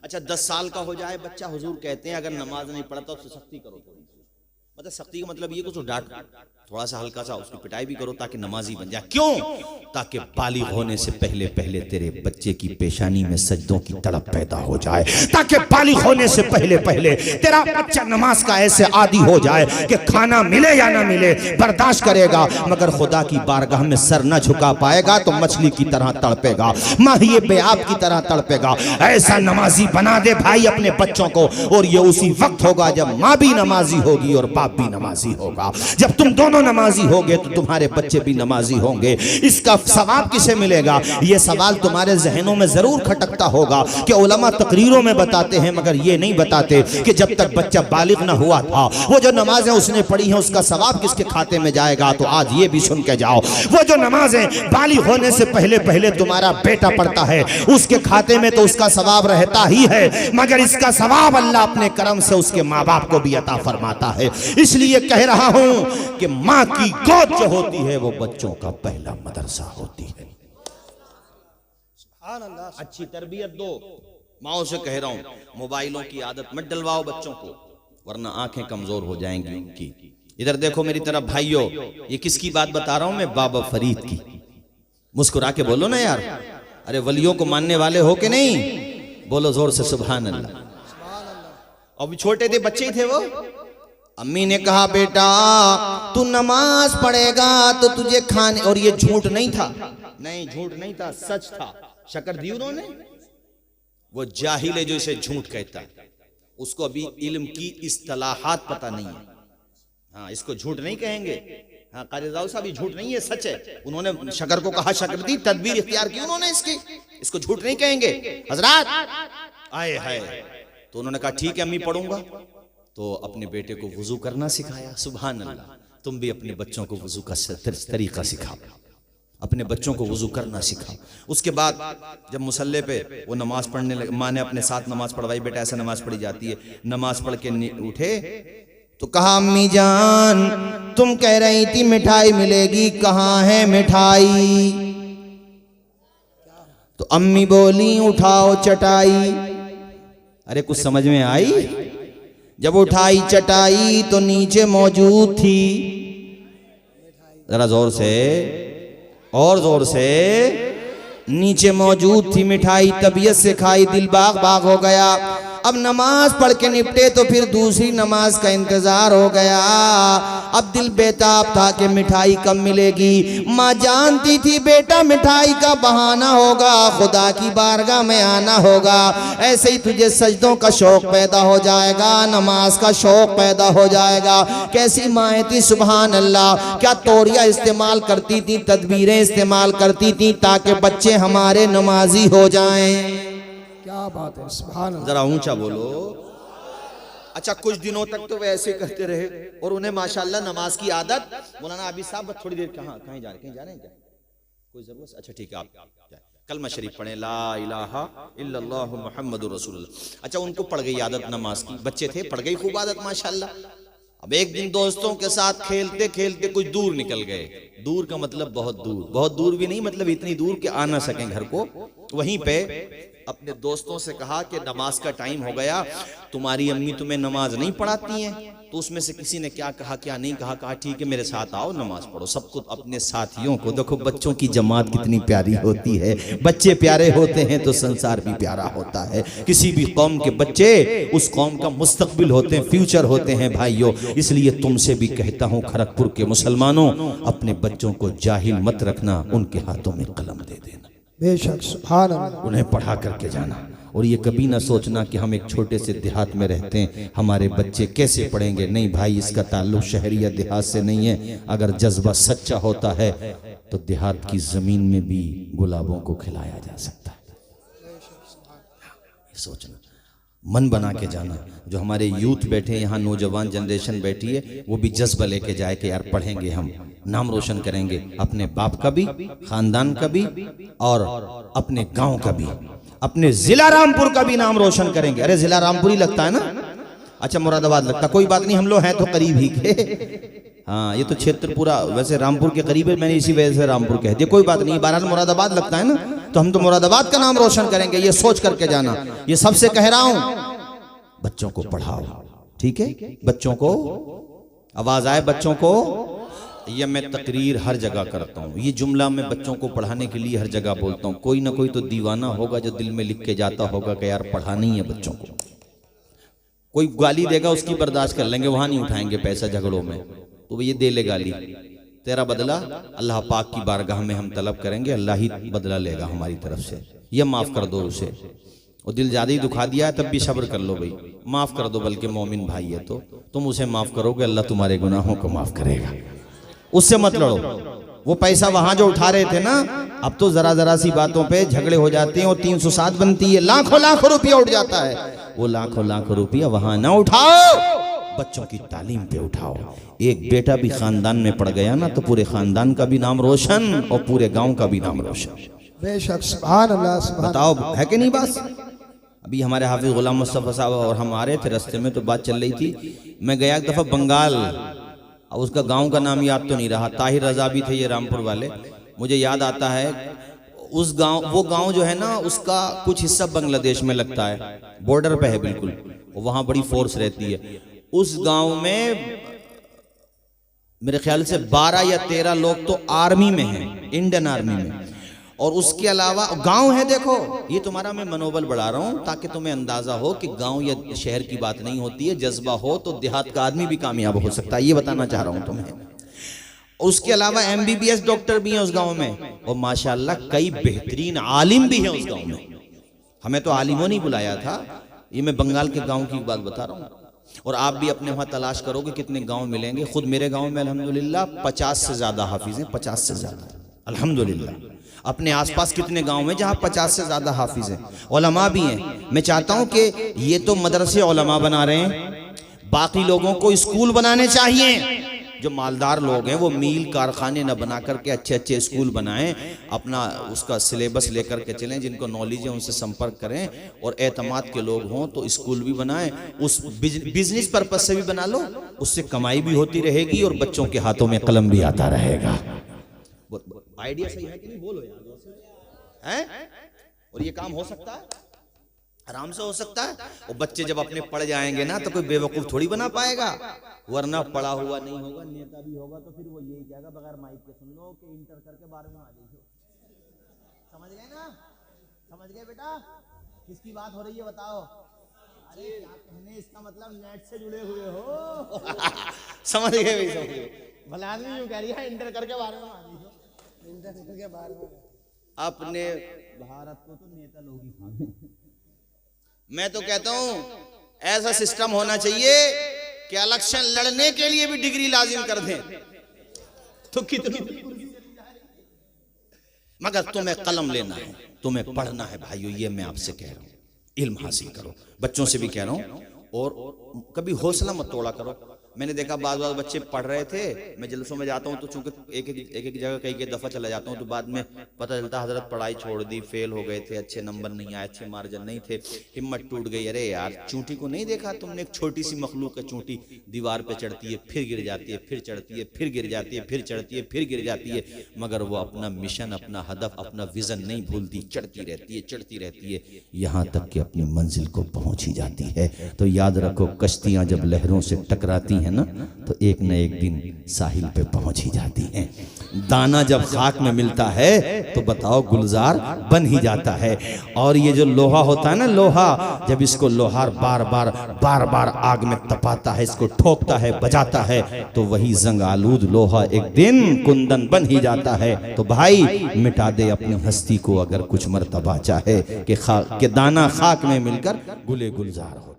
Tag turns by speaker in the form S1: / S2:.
S1: अच्छा 10 साल का हो जाए बच्चा, हुजूर कहते हैं अगर नमाज नहीं पढ़ता उससे सख्ती करो थोड़ी सी। मतलब सख्ती का मतलब ये कुछ डांट, थोड़ा सा हल्का सा उसकी पिटाई भी करो ताकि नमाजी बन जाए। क्यों? ताकि बालिग होने से पहले पहले तेरे बच्चे की पेशानी में सजदों की तड़प पैदा हो जाए, ताकि बालिग होने से पहले पहले तेरा बच्चा नमाज का ऐसे आदी हो जाए कि खाना मिले या ना मिले बर्दाश्त करेगा, मगर खुदा की बारगाह में सर न झुका पाएगा तो मछली की तरह तड़पेगा, माहिए बेआब की तरह तड़पेगा। ऐसा नमाजी बना दे भाई अपने बच्चों को, और ये उसी वक्त होगा जब माँ भी नमाजी होगी और बाप भी नमाजी होगा। जब तुम दोनों नमाजी होगे तो तुम्हारे बच्चे भी नमाजी होंगे। इसका सवाब किसे मिलेगा? ये सवाल तुम्हारे जहनों में जरूर खटकता होगा कि उलमा तकरीरों में बताते हैं, मगर ये नहीं बताते कि जब तक बच्चा बालिग न हुआ था वो जो नमाजें उसने पढ़ी हैं उसका सवाब किसके खाते में जाएगा। तो आज ये भी सुन के जाओ, वो जो नमाजें बालिग होने से पहले पहले तुम्हारा बेटा पढ़ता है उसके खाते में तो उसका सवाब रहता ही है, मगर इसका सवाब अल्लाह अपने करम से उसके माँ बाप को भी अता फरमाता है। इसलिए कह रहा हूं कि मां की गोद जो होती है वो बच्चों का पहला मदरसा होती है। अच्छी तरबियत दो। माओ से कह रहा हूं मोबाइलों की आदत मत डलवाओ बच्चों को, वरना आंखें कमजोर हो जाएंगी उनकी। इधर देखो मेरी तरफ भाइयों, ये किसकी बात बता रहा हूं मैं? बाबा फरीद की। मुस्कुरा के बोलो ना यार, अरे वलियों को मानने वाले हो कि नहीं? बोलो जोर से सुभान अल्लाह। अब छोटे थे, बच्चे ही थे वो। अम्मी ने कहा बेटा तू नमाज पढ़ेगा तो तुझे खाने, और ये झूठ नहीं था, नहीं झूठ नहीं था, सच था। शक्कर दी उन्होंने। वो जाहिल है जो इसे झूठ कहता है, उसको अभी इल्म की इस्तिलाहात पता नहीं है। हाँ, इसको झूठ नहीं कहेंगे। हाँ, कारी साहब ये झूठ नहीं है, सच है। उन्होंने शक्कर को कहा, शक्कर दी, तदबीर इख्तियार की उन्होंने इसकी, इसको झूठ नहीं कहेंगे हजरात। आए हाय, तो उन्होंने कहा ठीक है अम्मी पढ़ूंगा। तो अपने बेटे को वुजू करना सिखाया। सुभान अल्लाह। तुम भी अपने बच्चों को वुजू का तरीका सिखाओ, अपने बच्चों को वुजू करना सिखाओ। उसके बाद जब मुसल्ले पे वो नमाज पढ़ने लगे, माँ ने अपने साथ नमाज पढ़वाई, बेटा ऐसे नमाज पढ़ी जाती है। नमाज पढ़ के उठे तो कहा अम्मी जान तुम कह रही थी मिठाई मिलेगी, कहाँ है मिठाई? तो अम्मी बोली उठाओ चटाई। अरे कुछ समझ में आई? जब उठाई चटाई तो नीचे मौजूद थी, जरा जोर से और जोर से, नीचे मौजूद थी मिठाई। तबीयत से खाई, दिल बाग बाग हो गया। अब नमाज पढ़ के निपटे तो फिर दूसरी नमाज का इंतजार हो गया। अब दिल बेताब था कि मिठाई कब मिलेगी। माँ जानती थी बेटा मिठाई का बहाना होगा, खुदा की बारगाह में आना होगा। ऐसे ही तुझे सजदों का शौक पैदा हो जाएगा, नमाज का शौक पैदा हो जाएगा। कैसी माएँ थी सुभान अल्लाह, क्या तौरिया इस्तेमाल करती थी, तदबीरें इस्तेमाल करती थी ताकि बच्चे हमारे नमाजी हो जाएं।
S2: क्या बात है, सुभान अल्लाह।
S1: जरा ऊंचा बोलो। अच्छा कुछ दिनों तक तो वे ऐसे करते रहे और उन्हें माशाल्लाह नमाज की आदत। मौलाना अभी साहब थोड़ी देर कहीं जा रहे हैं क्या? कोई जरूरत? अच्छा ठीक है, आप कलमा शरीफ पढ़े, ला इलाहा इल्लल्लाहु मुहम्मदुर रसूलुल्लाह। अच्छा उनको पड़ गई आदत नमाज की, बच्चे थे, पड़ गई खूब आदत माशाल्लाह। अब एक दिन दोस्तों के साथ खेलते खेलते कुछ दूर निकल गए। दूर का मतलब बहुत दूर, बहुत दूर भी नहीं, मतलब इतनी दूर कि आ ना सकें घर को। वहीं पे अपने दोस्तों से कहा कि नमाज का टाइम हो गया, तुम्हारी अम्मी तुम्हें नमाज नहीं पढ़ाती हैं? तो उसमें से किसी ने क्या कहा क्या नहीं कहा, कहा ठीक है मेरे साथ आओ नमाज पढ़ो। सबको अपने साथियों को, देखो बच्चों की जमात कितनी प्यारी होती है। बच्चे प्यारे होते हैं तो संसार भी प्यारा होता है। किसी भी कौम के बच्चे उस कौम का मुस्तकबिल होते हैं, फ्यूचर होते हैं भाइयों। इसलिए तुमसे भी कहता हूँ खड़गपुर के मुसलमानों, अपने बच्चों को जाहिल मत रखना, उनके हाथों में कलम दे देना,
S2: बेशक सुभान अल्लाह,
S1: उन्हें पढ़ा करके जाना। और ये कभी ना सोचना कि हम एक छोटे से देहात में रहते हैं, हमारे बच्चे कैसे पढ़ेंगे। नहीं भाई, इसका ताल्लुक शहरी या देहात से नहीं है। अगर जज्बा सच्चा होता है तो देहात की जमीन में भी गुलाबों को खिलाया जा सकता है। सोचना, मन बना के जाना। जो हमारे यूथ बैठे यहाँ, नौजवान जनरेशन बैठी है, वो भी जज्बा लेके जाए कि यार पढ़ेंगे, हम नाम रोशन करेंगे, अपने बाप का भी, खानदान का भी, और अपने गांव का भी, अपने जिला रामपुर का भी नाम रोशन करेंगे। अरे जिला रामपुर ही लगता है ना? अच्छा मुरादाबाद लगता, कोई बात नहीं, हम लोग हैं तो करीब ही के। हाँ, ये तो क्षेत्र पूरा वैसे रामपुर के करीब है, मैंने इसी वजह से रामपुर कह दिया, कोई बात नहीं। बहरहाल मुरादाबाद लगता है ना, तो हम तो मुरादाबाद का नाम रोशन करेंगे, ये सोच करके जाना। ये सबसे कह रहा हूं, बच्चों को पढ़ाओ, ठीक है? बच्चों को, आवाज आए बच्चों को। ये मैं तकरीर हर जगह करता हूँ, ये जुमला मैं बच्चों को पढ़ाने के लिए हर जगह बोलता हूँ। कोई ना कोई तो दीवाना होगा जो दिल में लिख के जाता होगा कि यार पढ़ाना ही है बच्चों को। कोई गाली देगा उसकी बर्दाश्त कर लेंगे, वहां नहीं उठाएंगे पैसा झगड़ों में, तो ये दे ले गाली, तेरा बदला अल्लाह पाक की बारगाह में हम तलब करेंगे, अल्लाह ही बदला लेगा हमारी तरफ से। ये माफ कर दो उसे, और दिल ज्यादा ही दुखा दिया है तब भी सब्र कर लो भाई, माफ कर दो, बल्कि मोमिन भाई है तो तुम उसे माफ करोगे, अल्लाह तुम्हारे गुनाहों को माफ करेगा। उससे मत लड़ो। वो पैसा वहां जो उठा रहे थे ना, अब तो जरा जरा सी बातों पे झगड़े हो जाते हैं और 307 बनती है, लाखों लाखों रुपया उठ जाता है। वो लाखों लाखों रुपया वहां ना उठाओ, बच्चों की तालीम पे उठाओ। एक बेटा भी खानदान में पड़ गया ना तो पूरे खानदान का भी नाम रोशन और पूरे गांव का भी नाम रोशन।
S2: बेशक, सुभान अल्लाह, सुभान।
S1: बताओ है कि नहीं बात? अभी हमारे हाफिज गुलाम मुस्तफा साहब और हम आ रहे थे, रास्ते में तो बात चल रही थी। मैं गया एक दफा बंगाल, उसका गांव का नाम याद तो नहीं रहा, ताहिर रजा भी थे ये रामपुर वाले। मुझे याद आता है उस गांव, वो गांव जो है ना उसका कुछ हिस्सा बांग्लादेश में लगता है, बॉर्डर पे है बिल्कुल, वहां बड़ी फोर्स रहती है। उस गांव में मेरे ख्याल से 12 या 13 लोग तो आर्मी में हैं, इंडियन आर्मी में, और उसके अलावा गांव है। देखो ये तुम्हारा मैं मनोबल बढ़ा रहा हूं ताकि तुम्हें अंदाजा हो कि गांव या शहर की बात नहीं होती है, जज्बा हो तो देहात का आदमी भी कामयाब हो सकता है, ये बताना चाह रहा हूं तुम्हें। उसके अलावा MBBS डॉक्टर भी हैं उस गांव में, और माशाल्लाह कई बेहतरीन आलिम भी हैं उस गांव में। हमें तो आलिमों ने बुलाया था, ये मैं बंगाल के गांव की बात बता रहा हूं। और आप भी अपने वहां तलाश करोगे कितने गांव मिलेंगे। खुद मेरे गांव में अल्हम्दुलिल्लाह 50 से ज्यादा हाफिज हैं, 50 से ज्यादा अल्हम्दुलिल्लाह। अपने आसपास कितने गांव में जहां 50 से ज्यादा हाफिज हैं, उलमा भी हैं। मैं चाहता हूं कि ये तो मदरसे उलमा बना रहे हैं, बाकी लोगों को स्कूल बनाने चाहिए। जो मालदार लोग हैं वो मील कारखाने न बना करके अच्छे अच्छे स्कूल बनाएं, अपना उसका सिलेबस लेकर के चलें, जिनको नॉलेज है उनसे संपर्क करें, और एतमाद के लोग हों तो स्कूल भी बनाएं। उस बिजनेस पर्पज से भी बना लो, उससे कमाई भी होती रहेगी और बच्चों के हाथों में कलम भी आता रहेगा। आइडिया सही है कि नहीं? बोलो यार, हैं? और ये काम हो सकता है, आराम से हो सकता है। और बच्चे जब अपने पढ़ जाएंगे ना तो कोई बेवकूफ थोड़ी बना पाएगा, वरना पढ़ा हुआ नहीं होगा, नेता भी होगा तो फिर वो यही कहेगा बगैर माइक के सुन लो कि इंटर करके 12वीं आ जाइए। समझ गए ना? समझ गए बेटा? किसकी बात हो रही है बताओ? अरे क्या कहने, इसका मतलब नेट से जुड़े हुए हो। समझ गए भाई, समझ गए। भला आदमी यूं कह रही है इंटर करके 12वीं आ जाइए, इंटर करके 12वीं। अपने भारत को तो नेता लोग ही खाते। मैं तो कहता हूं ऐसा सिस्टम होना चाहिए कि इलेक्शन लड़ने के लिए भी डिग्री लाजिम कर दें, तो कितनी, मगर तुम्हें कलम लेना है, तुम्हें पढ़ना है भाइयों, ये मैं आपसे कह रहा हूं। इल्म हासिल करो, बच्चों से भी कह रहा हूं, और कभी हौसला मत तोड़ा करो। मैंने देखा बाज़ बच्चे पढ़ रहे थे, मैं जलसों में जाता हूँ तो चूंकि एक जगह कई दफ़ा चला जाता हूँ तो बाद में पता चलता हजरत पढ़ाई छोड़ दी, फेल हो गए थे, अच्छे नंबर नहीं आए, अच्छे मार्जिन नहीं थे, हिम्मत टूट गई। अरे यार चूंटी को नहीं देखा तुमने? एक छोटी सी मखलूक है, चूंटी दीवार पे चढ़ती है, फिर गिर जाती है, फिर चढ़ती है, फिर गिर जाती है, फिर चढ़ती है, फिर गिर जाती है, मगर वो अपना मिशन, अपना हदफ, अपना विजन नहीं भूलती, चढ़ती रहती है, चढ़ती रहती है, यहाँ तक कि अपनी मंजिल को पहुंच ही जाती है। तो याद रखो, कश्तियां जब लहरों से टकराती हैं ना तो एक न एक दिन साहिल पे पहुंच ही जाती हैं। दाना जब खाक में मिलता है तो बताओ गुलजार बन ही जाता है। और ये जो लोहा होता है ना, लोहा, जब इसको लोहार बार बार आग में तपाता है, इसको ठोकता है, बजाता है, तो वही जंग आलूद लोहा एक दिन कुंदन बन ही जाता है। तो भाई मिटा दे अपनी हस्ती को अगर कुछ मर्तबा चाहे कि दाना खाक में मिलकर गुले गुलजार हो।